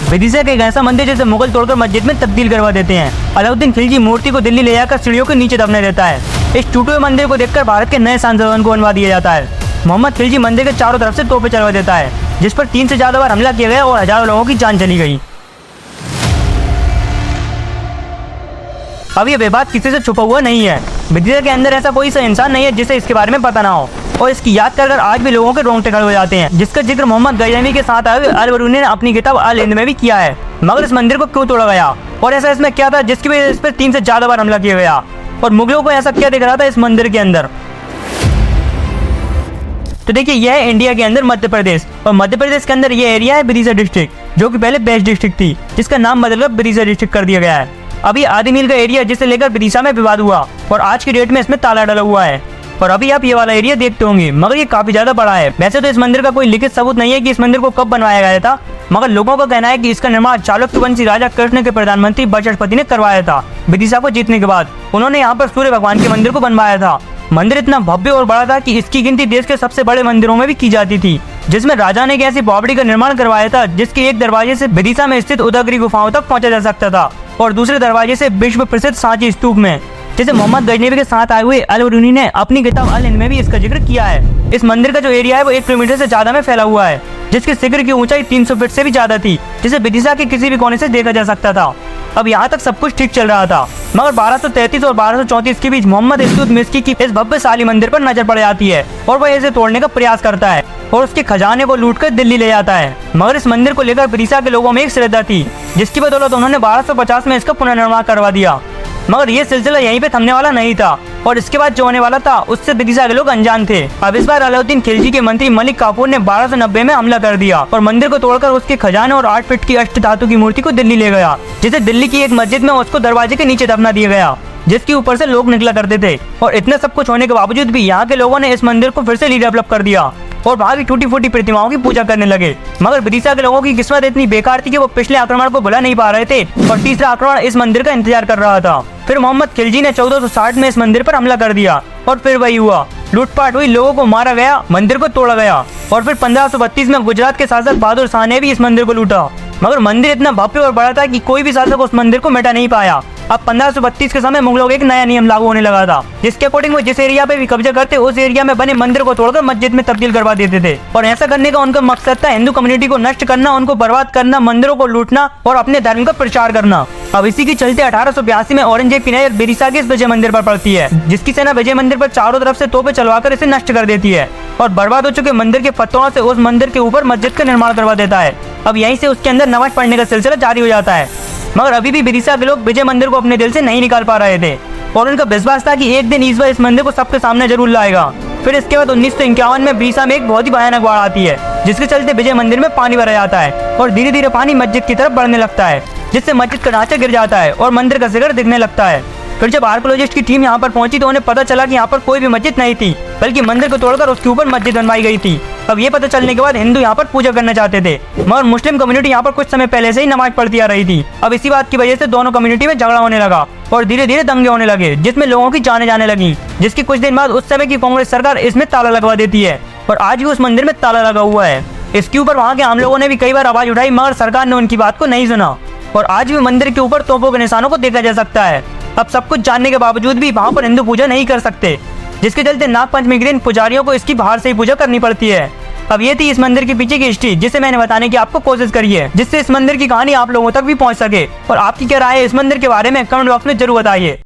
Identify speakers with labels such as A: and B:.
A: विदिशा का एक ऐसा मंदिर जिसे मुगल तोड़कर मस्जिद में तब्दील करवा देते हैं। अलाउद्दीन खिलजी मूर्ति को दिल्ली ले जाकर सीढ़ियों के नीचे दफना देता है। इस टूटे हुए मंदिर को देखकर भारत के नए सांसद को बनवा दिया जाता है। मोहम्मद खिलजी मंदिर के चारों तरफ से तोपें चलवा देता है, जिस पर 3 से ज्यादा बार हमला किया गया और हजारों लोगों की जान चली गई। अब यह विवाद किसी से छुपा हुआ नहीं है। विदिशा के अंदर ऐसा कोई सा इंसान नहीं है जिसे इसके बारे में पता ना हो, और इसकी याद कर आज भी लोगों के रोंगटे खड़े हो जाते हैं, जिसका जिक्र मोहम्मद गजनवी के साथ आए हुए अल-बरूनी ने अपनी किताब अल-हिंद में भी किया है। मगर इस मंदिर को क्यों तोड़ा गया और ऐसा इसमें क्या था जिसकी वजह से इस पर 3 से ज्यादा बार हमला किया गया, और मुगलों को ऐसा क्या दिख रहा था इस मंदिर के अंदर। तो देखिए, यह है इंडिया के अंदर मध्य प्रदेश, और मध्य प्रदेश के अंदर यह एरिया है विदिशा डिस्ट्रिक्ट, जो कि पहले बेस्ट डिस्ट्रिक्ट थी, जिसका नाम बदलकर विदिशा डिस्ट्रिक्ट कर दिया गया है। अभी आदि मील का एरिया जिसे लेकर विदिशा में विवाद हुआ, और आज की डेट में इसमें ताला डला हुआ है। और अभी आप ये वाला एरिया देखते होंगे, मगर ये काफी ज्यादा बड़ा है। वैसे तो इस मंदिर का कोई लिखित सबूत नहीं है कि इस मंदिर को कब बनवाया गया था, मगर लोगों का कहना है कि इसका निर्माण चालुक्य वंशी राजा कृष्ण के प्रधानमंत्री बृहस्पति ने करवाया था। विदिशा को जीतने के बाद उन्होंने यहाँ पर सूर्य भगवान के मंदिर को बनवाया था। मंदिर इतना भव्य और बड़ा था कि इसकी गिनती देश के सबसे बड़े मंदिरों में भी की जाती थी, जिसमें राजा ने एक ऐसी बावड़ी का निर्माण करवाया था जिसके एक दरवाजे से विदिशा में स्थित उदयगिरी गुफाओं तक पहुंचा जा सकता था, और दूसरे दरवाजे से विश्व प्रसिद्ध सांची स्तूप में, जैसे मोहम्मद गजनवी के साथ आए हुए अल-बरूनी ने अपनी किताब अल-हिंद में भी इसका जिक्र किया है। इस मंदिर का जो एरिया है वो 1 किलोमीटर से ज्यादा में फैला हुआ है, जिसके शिखर की ऊंचाई 300 फीट से भी ज्यादा थी, जिसे विदिशा के किसी भी कोने से देखा जा सकता था। अब यहाँ तक सब कुछ ठीक चल रहा था, मगर 1233 और 1234 के बीच मोहम्मद इस्तुत मिस्की की इस भव्यशाली मंदिर पर नजर पड़ जाती है, और वह इसे तोड़ने का प्रयास करता है और उसके खजाने को लूटकर दिल्ली ले जाता है। मगर इस मंदिर को लेकर विदिशा के लोगों में एक श्रद्धा थी, जिसकी बदौलत उन्होंने 1250 में इसका पुनर्निर्माण करवा दिया। मगर ये सिलसिला यहीं पे थमने वाला नहीं था, और इसके बाद जो होने वाला था उससे विदिशा के लोग अनजान थे। अब इस बार अलाउद्दीन खिलजी के मंत्री मलिक काफूर ने 1290 में हमला कर दिया और मंदिर को तोड़कर उसके खजाने और 8 फीट की अष्ट धातु की मूर्ति को दिल्ली ले गया, जिसे दिल्ली की एक मस्जिद में उसको दरवाजे के नीचे दफना दिया गया, जिसके ऊपर से लोग निकला करते थे। और इतने सब कुछ होने के बावजूद भी यहाँ के लोगों ने इस मंदिर को फिर से रीडेवलप कर दिया और वहाँ की टूटी फूटी प्रतिमाओं की पूजा करने लगे। मगर विदिशा के लोगों की किस्मत इतनी बेकार थी कि वो पिछले आक्रमण को भुला नहीं पा रहे थे, और तीसरा आक्रमण इस मंदिर का इंतजार कर रहा था। फिर मोहम्मद खिलजी ने 1460 में इस मंदिर पर हमला कर दिया, और फिर वही हुआ, लूटपाट हुई, लोगों को मारा गया, मंदिर को तोड़ा गया। और फिर 1532 में गुजरात के शासक बहादुर शाह ने भी इस मंदिर को लूटा, मगर मंदिर इतना भव्य और बड़ा था कि कोई भी शासक उस मंदिर को मिटा नहीं पाया। अब 1532 के समय मुगलों का एक नया नियम लागू होने लगा था, जिसके अकॉर्डिंग वो जिस एरिया पे भी कब्जा करते उस एरिया में बने मंदिर को तोड़कर मस्जिद में तब्दील करवा देते थे। और ऐसा करने का उनका मकसद था हिंदू कम्युनिटी को नष्ट करना, उनको बर्बाद करना, मंदिरों को लूटना और अपने धर्म का प्रचार करना। अब इसी के चलते 1882 में औरंगजेब की नजर विदिशा के इस विजय मंदिर पर पड़ती है, जिसकी सेना विजय मंदिर पर चारों तरफ से तोपें चलवाकर इसे नष्ट कर देती है, और बर्बाद हो चुके मंदिर के पत्थरों से उस मंदिर के ऊपर मस्जिद का निर्माण करवा देता है। अब यहीं से उसके अंदर नमाज पढ़ने का सिलसिला जारी हो जाता है। मगर अभी भी विदिशा के लोग विजय मंदिर को अपने दिल से नहीं निकाल पा रहे थे, और उनका विश्वास था कि एक दिन ईश्वर इस मंदिर को सबके सामने जरूर लाएगा। फिर इसके बाद 1951 में विदिशा में एक बहुत ही भयानक बाढ़ आती है, जिसके चलते विजय मंदिर में पानी भरा जाता है, और धीरे धीरे पानी मस्जिद की तरफ बढ़ने लगता है, जिससे मस्जिद का ढांचा गिर जाता है और मंदिर का शिखर दिखने लगता है। फिर जब आर्कियोलॉजिस्ट की टीम यहाँ पर पहुंची तो उन्हें पता चला कि यहाँ पर कोई भी मस्जिद नहीं थी, बल्कि मंदिर को तोड़कर उसके ऊपर मस्जिद बनवाई गई थी। अब ये पता चलने के बाद हिंदू यहाँ पर पूजा करना चाहते थे, मगर मुस्लिम कम्युनिटी यहाँ पर कुछ समय पहले से ही नमाज पढ़ती आ रही थी। अब इसी बात की वजह से दोनों कम्युनिटी में झगड़ा होने लगा और धीरे धीरे दंगे होने लगे, जिसमें लोगों की जाने जाने लगी, जिसकी कुछ दिन बाद उस समय की कांग्रेस सरकार इसमें ताला लगवा देती है, और आज भी उस मंदिर में ताला लगा हुआ है। इसके ऊपर वहाँ के आम लोगों ने भी कई बार आवाज उठाई, मगर सरकार ने उनकी बात को नहीं सुना, और आज भी मंदिर के ऊपर तोपों के निशानों को देखा जा सकता है। अब सब कुछ जानने के बावजूद भी वहाँ पर हिंदू पूजा नहीं कर सकते, जिसके चलते नागपंचमी के दिन पुजारियों को इसकी बाहर से ही पूजा करनी पड़ती है। अब ये थी इस मंदिर के पीछे की हिस्ट्री, जिसे मैंने बताने की आपको कोशिश करी है, जिससे इस मंदिर की कहानी आप लोगों तक भी पहुंच सके। और आपकी क्या राय है इस मंदिर के बारे में कमेंट बॉक्स में जरूर बताइए।